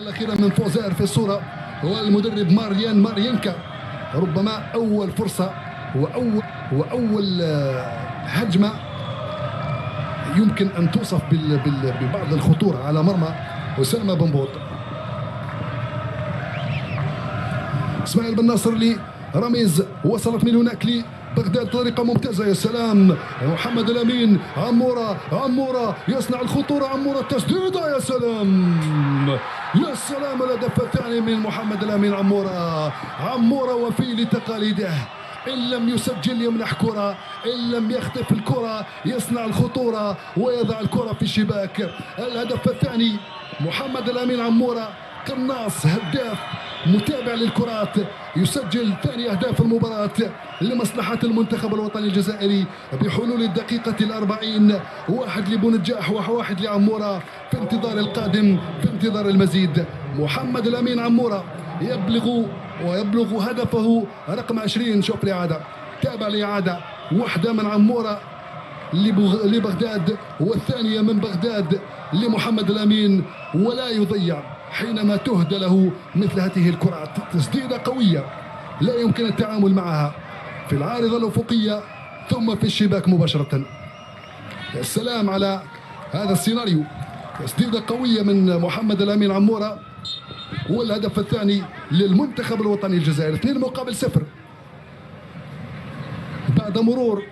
الأخيرة من فوزير في الصورة هو المدرب مارينكا. ربما أول فرصة وأول هجمة يمكن أن توصف ببعض الخطورة على مرمى أسامة بن بوط. إسماعيل بن ناصر لرميز، وصلت من هناك بغداد بطريقة ممتازة. يا سلام، محمد الأمين، عمورة يصنع الخطورة، عمورة التسديدة، يا سلام يا سلام. الهدف الثاني من محمد الأمين عمورة وفي لتقاليده، إن لم يسجل يمنح كرة، إن لم يخطف الكرة يصنع الخطورة ويضع الكرة في الشباك. الهدف الثاني محمد الأمين عمورة، قناص، هداف، متابع للكرات، يسجل ثاني أهداف المباراة لمصلحة المنتخب الوطني الجزائري بحلول الدقيقة 40. واحد لبونجاح وواحد لعمورة، في انتظار القادم، في انتظار المزيد. محمد الأمين عمورة يبلغ هدفه رقم 20. شوف الإعادة، تابع الإعادة، واحدة من عمورة لبغداد والثانية من بغداد لمحمد الأمين، ولا يضيع حينما تهدى له مثل هذه الكرات. تسديدة قوية لا يمكن التعامل معها في العارضة الأفقية ثم في الشباك مباشرة. يا سلام على هذا السيناريو، تسديدة قوية من محمد الأمين عمورة، والهدف الثاني للمنتخب الوطني الجزائري. 2-0 بعد مرور